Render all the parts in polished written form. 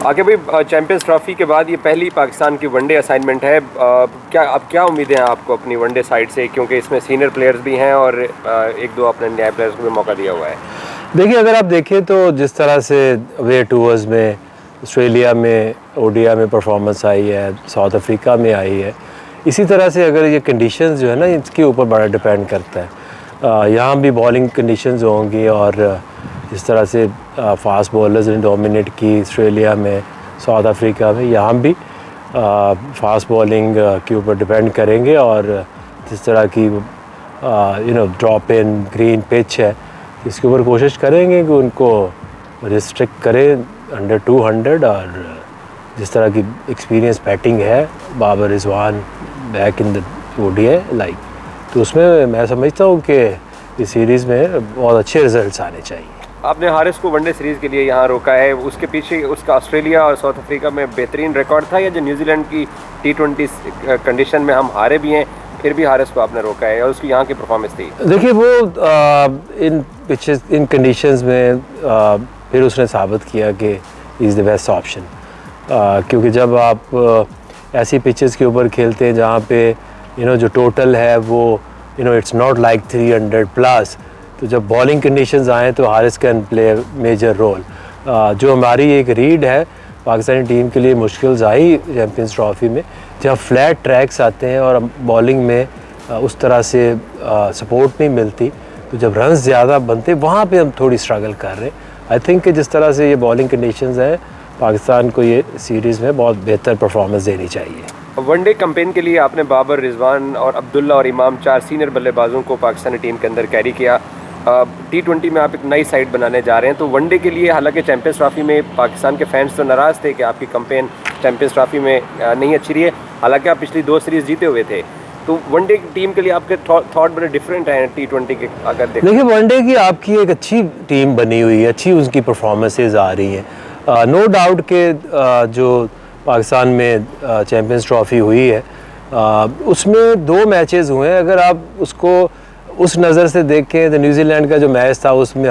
आगे भाई champions trophy के बाद ये पहली पाकिस्तान की वनडे असाइनमेंट है। क्या उम्मीदें हैं आपको अपनी वनडे साइड से, क्योंकि इसमें सीनियर प्लेयर्स भी हैं और एक दो अपने नए प्लेयर्स को भी मौका दिया हुआ है। देखिए, अगर आप देखें तो जिस तरह से वे टूर्स में ऑस्ट्रेलिया में ओडिया में परफॉर्मेंस आई है, साउथ अफ्रीका में आई है, इसी तरह से अगर ये कंडीशंस जो है ना, इसके ऊपर बड़ा डिपेंड करता है। यहाँ भी बॉलिंग कंडीशंस होंगी और जिस तरह से फास्ट बॉलर्स ने डोमिनेट की ऑस्ट्रेलिया में, साउथ अफ्रीका में, यहाँ भी फास्ट बॉलिंग के ऊपर डिपेंड करेंगे। और जिस तरह की ड्रॉप इन ग्रीन पिच है, इसके ऊपर कोशिश करेंगे कि उनको रिस्ट्रिक्ट करें अंडर 200। और जिस तरह की एक्सपीरियंस बैटिंग है Babar Rizwan back in the ODI like, तो उसमें मैं समझता हूँ कि इस सीरीज़ में बहुत अच्छे रिजल्ट्स आने चाहिए। आपने हारिस को वनडे सीरीज़ के लिए यहाँ रोका है, उसके पीछे उसका ऑस्ट्रेलिया और साउथ अफ्रीका में बेहतरीन रिकॉर्ड था, या जो न्यूजीलैंड की T20 कंडीशन में हम हारे भी हैं फिर भी हारिस को आपने रोका है, और उसकी यहाँ की परफॉर्मेंस थी? देखिए, वो इन पिचेस इन कंडीशंस में फिर उसने साबित किया कि इज़ द बेस्ट ऑप्शन। क्योंकि जब आप ऐसी पिचेस के ऊपर खेलते हैं जहाँ पे जो टोटल है वो इट्स नॉट लाइक 300 प्लस, तो जब बॉलिंग कंडीशंस आए तो Haris can play major role. जो हमारी एक रीड है पाकिस्तानी टीम के लिए मुश्किल्स आई चैम्पियंस ट्रॉफी में, जब फ्लैट ट्रैक्स आते हैं और बॉलिंग में उस तरह से सपोर्ट नहीं मिलती, तो जब रन्स ज़्यादा बनते वहाँ पे हम थोड़ी स्ट्रगल कर रहे हैं। आई थिंक कि जिस तरह से ये बॉलिंग कंडीशंस हैं, पाकिस्तान को ये सीरीज़ में बहुत बेहतर परफॉर्मेंस देनी चाहिए। वनडे कैंपेन के लिए आपने बाबर, रिजवान और अब्दुल्ला और इमाम 4 सीनियर बल्लेबाजों को पाकिस्तानी टीम के अंदर कैरी किया। T20 में आप एक नई साइड बनाने जा रहे हैं, तो वनडे के लिए हालांकि चैंपियंस ट्रॉफी में पाकिस्तान के फैंस तो नाराज़ थे कि आपकी कैंपेन चैंपियंस ट्रॉफी में नहीं अच्छी रही है, हालांकि आप पिछली 2 सीरीज़ जीते हुए थे। तो वनडे टीम के लिए आपके थॉट बड़े डिफरेंट हैं T20 के अगर देखिए, वनडे की आपकी एक अच्छी टीम बनी हुई है, अच्छी उसकी परफॉर्मेंसेज आ रही हैं। नो डाउट के जो पाकिस्तान में चैंपियंस ट्रॉफी हुई है उसमें 2 मैचेस हुए हैं। अगर आप उसको उस नज़र से देखें तो न्यूजीलैंड का जो मैच था उसमें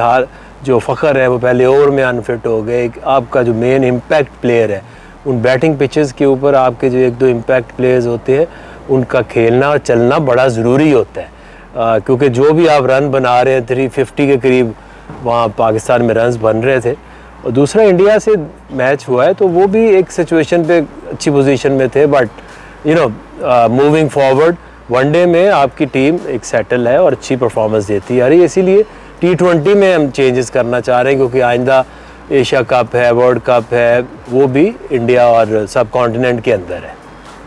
जो फ़खर है वो पहले ओवर में अनफिट हो गए। आपका जो मेन इम्पैक्ट प्लेयर है, उन बैटिंग पिचेस के ऊपर आपके जो 1-2 इम्पैक्ट प्लेयर्स होते हैं, उनका खेलना और चलना बड़ा ज़रूरी होता है। क्योंकि जो भी आप रन बना रहे हैं, 350 के करीब वहाँ पाकिस्तान में रन्स बन रहे थे। और दूसरा इंडिया से मैच हुआ है तो वो भी एक सिचुएशन पे अच्छी पोजीशन में थे, बट मूविंग फॉरवर्ड वनडे में आपकी टीम एक सेटल है और अच्छी परफॉर्मेंस देती है। इसीलिए T20 में हम चेंजेस करना चाह रहे हैं, क्योंकि आइंदा एशिया कप है, वर्ल्ड कप है, वो भी इंडिया और सब कॉन्टिनेंट के अंदर है।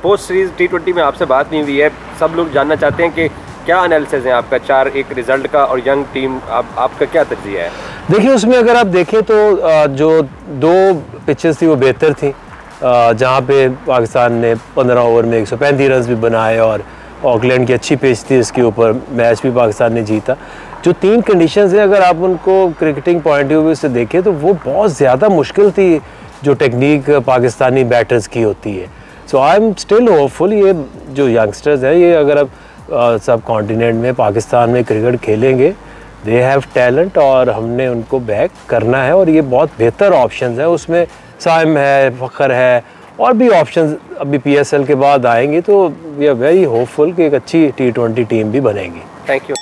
पोस्ट सीरीज़ T20 में आपसे बात नहीं हुई है, सब लोग जानना चाहते हैं कि क्या एनालिसिस है आपका 4-1 रिजल्ट का, और यंग टीम आपका क्या तज्जिया है? देखिए, उसमें अगर आप देखें तो जो 2 पिचेस थी वो बेहतर थी, जहाँ पे पाकिस्तान ने 15 ओवर में 135 रन भी बनाए, और ऑकलैंड की अच्छी पिच थी, इसके ऊपर मैच भी पाकिस्तान ने जीता। जो 3 कंडीशंस हैं, अगर आप उनको क्रिकेटिंग पॉइंट ऑफ व्यू से देखें तो वो बहुत ज़्यादा मुश्किल थी जो टेक्निक पाकिस्तानी बैटर्स की होती है। सो आई एम स्टिल होपफुल, ये जो यंगस्टर्स हैं, ये अगर अब सब कॉन्टिनेंट में पाकिस्तान में क्रिकेट खेलेंगे, दे हैव टैलेंट, और हमने उनको बैक करना है। और ये बहुत बेहतर ऑप्शंस हैं, उसमें साइम है, फ़खर है, और भी ऑप्शंस अभी PSL के बाद आएंगे। तो वी आर वेरी होपफुल कि एक अच्छी T20 टीम भी बनेगी। Thank you.